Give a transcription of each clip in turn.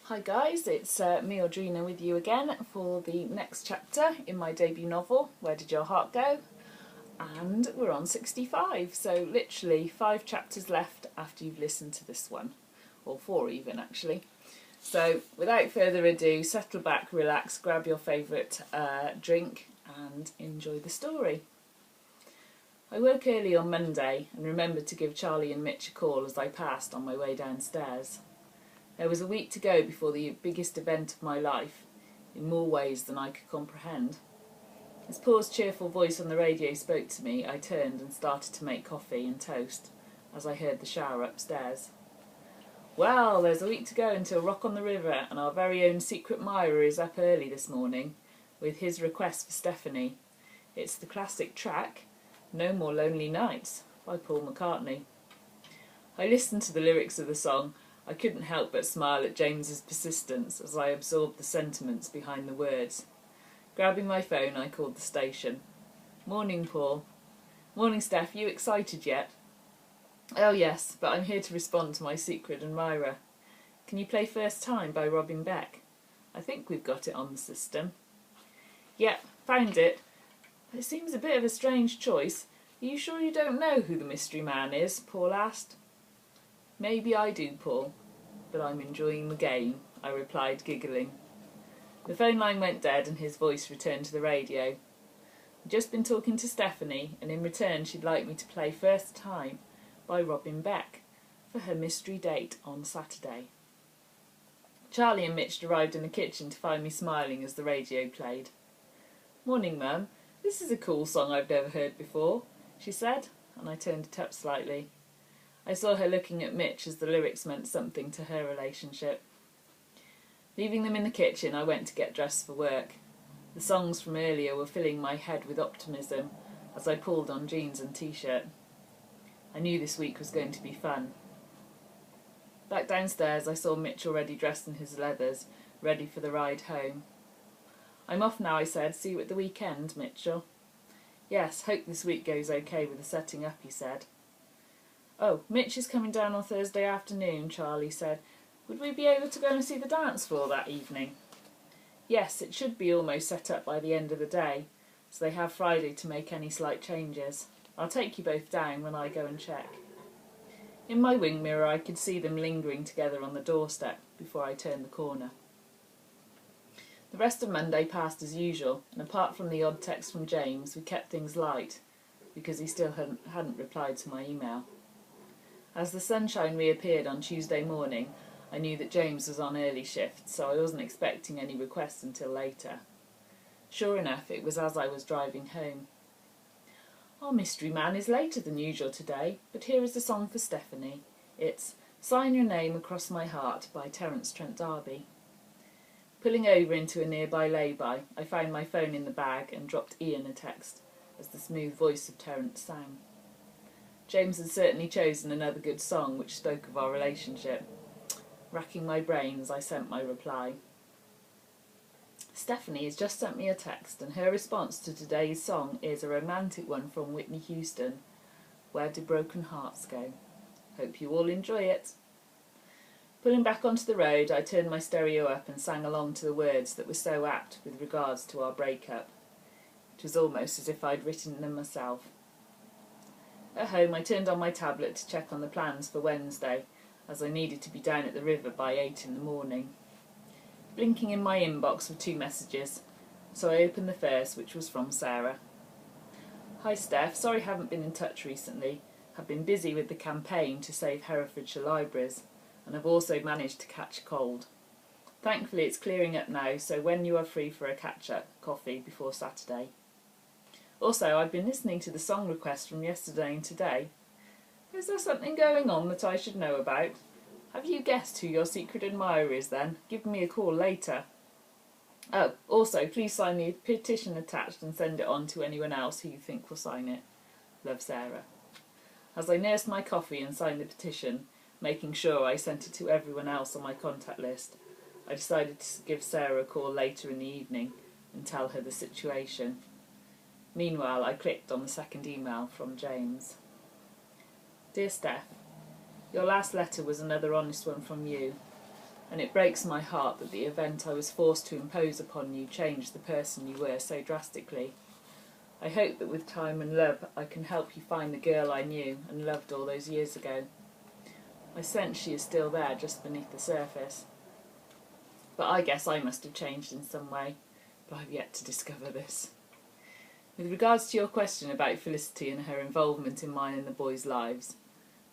Hi guys, it's me Audrina with you again for the next chapter in my debut novel, Where Did Your Heart Go? And we're on 65, so literally 5 chapters left after you've listened to this one, or 4 even actually. So without further ado, settle back, relax, grab your favourite drink and enjoy the story. I woke early on Monday and remembered to give Charlie and Mitch a call as I passed on my way downstairs. There was a week to go before the biggest event of my life, in more ways than I could comprehend. As Paul's cheerful voice on the radio spoke to me, I turned and started to make coffee and toast as I heard the shower upstairs. Well, there's a week to go until Rock on the River, and our very own Secret Myra is up early this morning with his request for Stephanie. It's the classic track, No More Lonely Nights, by Paul McCartney. I listened to the lyrics of the song. I couldn't help but smile at James's persistence as I absorbed the sentiments behind the words. Grabbing my phone, I called the station. Morning, Paul. Morning, Steph. You excited yet? Oh, yes, but I'm here to respond to my secret admirer. Can you play First Time by Robin Beck? I think we've got it on the system. Yep, found it. It seems a bit of a strange choice. Are you sure you don't know who the mystery man is? Paul asked. Maybe I do, Paul, but I'm enjoying the game, I replied, giggling. The phone line went dead and his voice returned to the radio. I'd just been talking to Stephanie, and in return she'd like me to play First Time by Robin Beck for her mystery date on Saturday. Charlie and Mitch arrived in the kitchen to find me smiling as the radio played. Morning, Mum. This is a cool song I've never heard before, she said, and I turned it up slightly. I saw her looking at Mitch as the lyrics meant something to her relationship. Leaving them in the kitchen, I went to get dressed for work. The songs from earlier were filling my head with optimism as I pulled on jeans and t-shirt. I knew this week was going to be fun. Back downstairs, I saw Mitch already dressed in his leathers, ready for the ride home. I'm off now, I said. See you at the weekend, Mitchell. Yes, hope this week goes okay with the setting up, he said. Oh, Mitch is coming down on Thursday afternoon, Charlie said. Would we be able to go and see the dance floor that evening? Yes, it should be almost set up by the end of the day, so they have Friday to make any slight changes. I'll take you both down when I go and check. In my wing mirror I could see them lingering together on the doorstep before I turned the corner. The rest of Monday passed as usual, and apart from the odd text from James, we kept things light, because he still hadn't replied to my email. As the sunshine reappeared on Tuesday morning, I knew that James was on early shift, so I wasn't expecting any requests until later. Sure enough, it was as I was driving home. Our mystery man is later than usual today, but here is the song for Stephanie. It's Sign Your Name Across My Heart by Terence Trent D'Arby. Pulling over into a nearby lay-by, I found my phone in the bag and dropped Ian a text as the smooth voice of Terence sang. James had certainly chosen another good song which spoke of our relationship. Racking my brains, I sent my reply. Stephanie has just sent me a text, and her response to today's song is a romantic one from Whitney Houston, Where Do Broken Hearts Go? Hope you all enjoy it. Pulling back onto the road, I turned my stereo up and sang along to the words that were so apt with regards to our breakup. It was almost as if I'd written them myself. At home, I turned on my tablet to check on the plans for Wednesday, as I needed to be down at the river by 8 in the morning. Blinking in my inbox were 2 messages, so I opened the first, which was from Sarah. Hi Steph, sorry I haven't been in touch recently. Have been busy with the campaign to save Herefordshire libraries, and have also managed to catch a cold. Thankfully it's clearing up now, so when you are free for a catch-up coffee before Saturday. Also, I've been listening to the song requests from yesterday and today. Is there something going on that I should know about? Have you guessed who your secret admirer is then? Give me a call later. Oh, also, please sign the petition attached and send it on to anyone else who you think will sign it. Love, Sarah. As I nursed my coffee and signed the petition, making sure I sent it to everyone else on my contact list, I decided to give Sarah a call later in the evening and tell her the situation. Meanwhile, I clicked on the second email from James. Dear Steph, your last letter was another honest one from you. and it breaks my heart that the event I was forced to impose upon you changed the person you were so drastically. I hope that with time and love I can help you find the girl I knew and loved all those years ago. I sense she is still there just beneath the surface. But I guess I must have changed in some way, but I've yet to discover this. With regards to your question about Felicity and her involvement in mine and the boys' lives,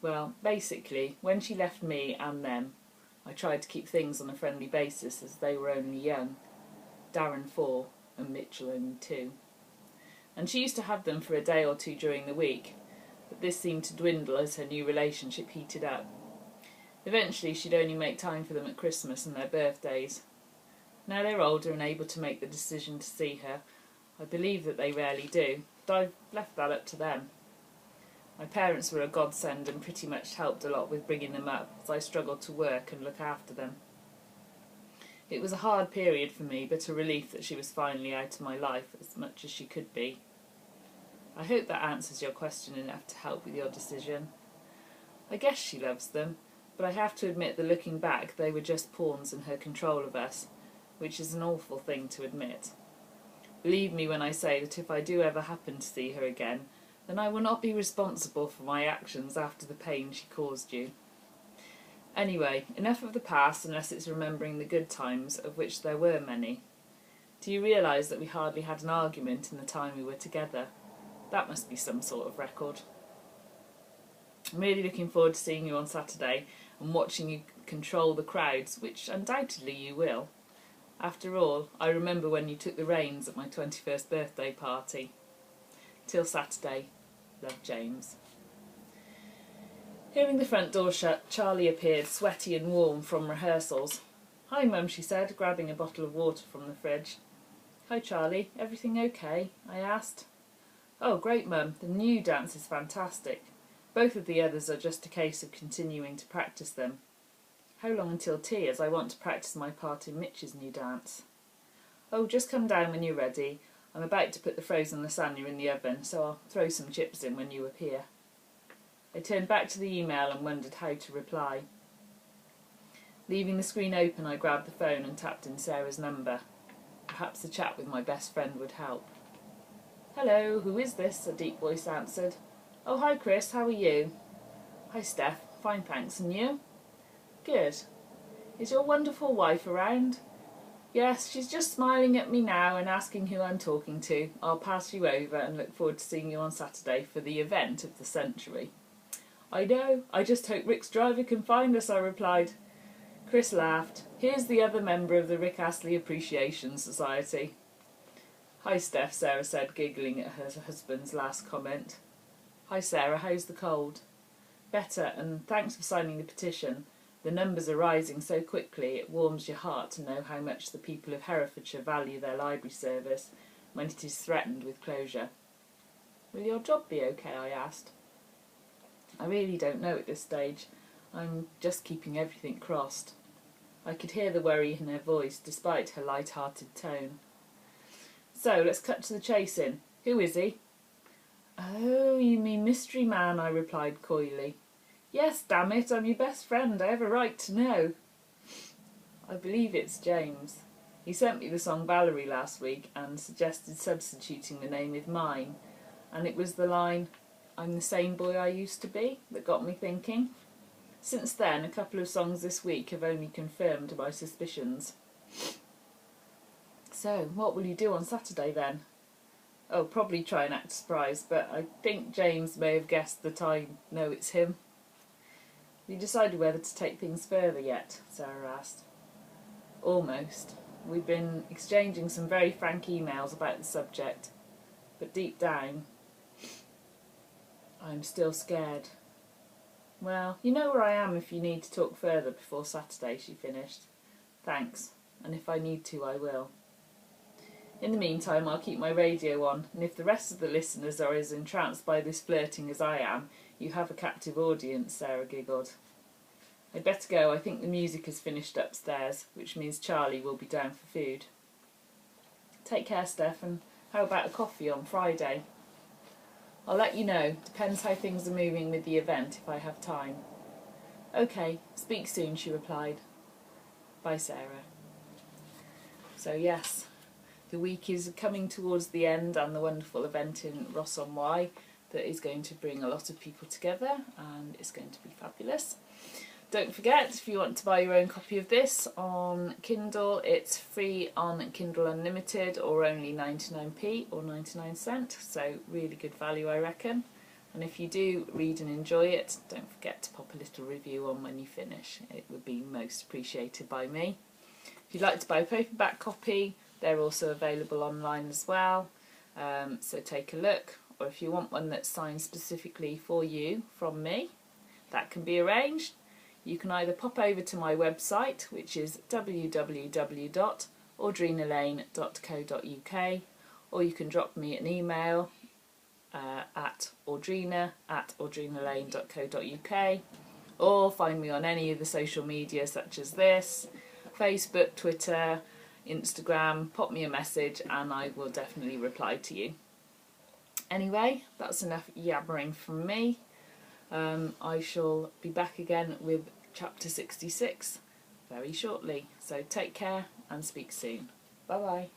well, basically, when she left me and them, I tried to keep things on a friendly basis as they were only young, Darren 4 and Mitchell only 2. And she used to have them for a day or two during the week, but this seemed to dwindle as her new relationship heated up. Eventually she'd only make time for them at Christmas and their birthdays. Now they're older and able to make the decision to see her, I believe that they rarely do, but I've left that up to them. My parents were a godsend and pretty much helped a lot with bringing them up, as I struggled to work and look after them. It was a hard period for me, but a relief that she was finally out of my life as much as she could be. I hope that answers your question enough to help with your decision. I guess she loves them, but I have to admit that looking back they were just pawns in her control of us, which is an awful thing to admit. Believe me when I say that if I do ever happen to see her again, then I will not be responsible for my actions after the pain she caused you. Anyway, enough of the past unless it's remembering the good times, of which there were many. Do you realise that we hardly had an argument in the time we were together? That must be some sort of record. I'm really looking forward to seeing you on Saturday and watching you control the crowds, which undoubtedly you will. After all, I remember when you took the reins at my 21st birthday party. Till Saturday, love, James. Hearing the front door shut, Charlie appeared, sweaty and warm from rehearsals. "Hi, Mum," she said, grabbing a bottle of water from the fridge. "Hi, Charlie. Everything okay?" I asked. "Oh, great, Mum. The new dance is fantastic. Both of the others are just a case of continuing to practice them. How long until tea, as I want to practice my part in Mitch's new dance?" "Oh, just come down when you're ready. I'm about to put the frozen lasagna in the oven, so I'll throw some chips in when you appear." I turned back to the email and wondered how to reply. Leaving the screen open, I grabbed the phone and tapped in Sarah's number. Perhaps a chat with my best friend would help. "Hello, who is this?" a deep voice answered. "Oh, hi Chris, how are you?" "Hi Steph, fine thanks, and you?" "Good. Is your wonderful wife around?" "Yes, she's just smiling at me now and asking who I'm talking to. I'll pass you over and look forward to seeing you on Saturday for the event of the century." "I know, I just hope Rick's driver can find us," I replied. Chris laughed. "Here's the other member of the Rick Astley Appreciation Society." "Hi Steph," Sarah said, giggling at her husband's last comment. "Hi Sarah, how's the cold?" "Better, and thanks for signing the petition. The numbers are rising so quickly it warms your heart to know how much the people of Herefordshire value their library service when it is threatened with closure." "Will your job be okay?" I asked. "I really don't know at this stage. I'm just keeping everything crossed." I could hear the worry in her voice despite her light-hearted tone. "So, let's cut to the chase in. Who is he?" "Oh, you mean Mystery Man," I replied coyly. "Yes, damn it, I'm your best friend. I have a right to know." "I believe it's James. He sent me the song Valerie last week and suggested substituting the name with mine, and it was the line, 'I'm the same boy I used to be,' that got me thinking. Since then, a couple of songs this week have only confirmed my suspicions." "So, what will you do on Saturday then?" "Oh, probably try and act surprised, but I think James may have guessed that I know it's him." "Have you decided whether to take things further yet?" Sarah asked. "Almost. We've been exchanging some very frank emails about the subject, but deep down, I'm still scared." "Well, you know where I am if you need to talk further before Saturday," she finished. "Thanks, and if I need to, I will. In the meantime, I'll keep my radio on, and if the rest of the listeners are as entranced by this flirting as I am, you have a captive audience," Sarah giggled. "I'd better go. I think the music has finished upstairs, which means Charlie will be down for food." "Take care, Steph, and how about a coffee on Friday?" "I'll let you know. Depends how things are moving with the event, if I have time." "Okay, speak soon," she replied. by Sarah. So yes, the week is coming towards the end, and the wonderful event in Ross-on-Wye that is going to bring a lot of people together, and it's going to be fabulous. Don't forget, if you want to buy your own copy of this on Kindle, it's free on Kindle Unlimited, or only 99p or 99 cents, so really good value, I reckon. And if you do read and enjoy it, don't forget to pop a little review on when you finish. It would be most appreciated by me. If you'd like to buy a paperback copy, they're also available online as well, so take a look. Or if you want one that's signed specifically for you from me, that can be arranged. You can either pop over to my website, which is www.audrinalane.co.uk, or you can drop me an email at audrina@audrinalane.co.uk, or find me on any of the social media such as this, Facebook, Twitter, Instagram. Pop me a message and I will definitely reply to you. Anyway, that's enough yabbering from me. I shall be back again with chapter 66 very shortly. So take care and speak soon. Bye bye.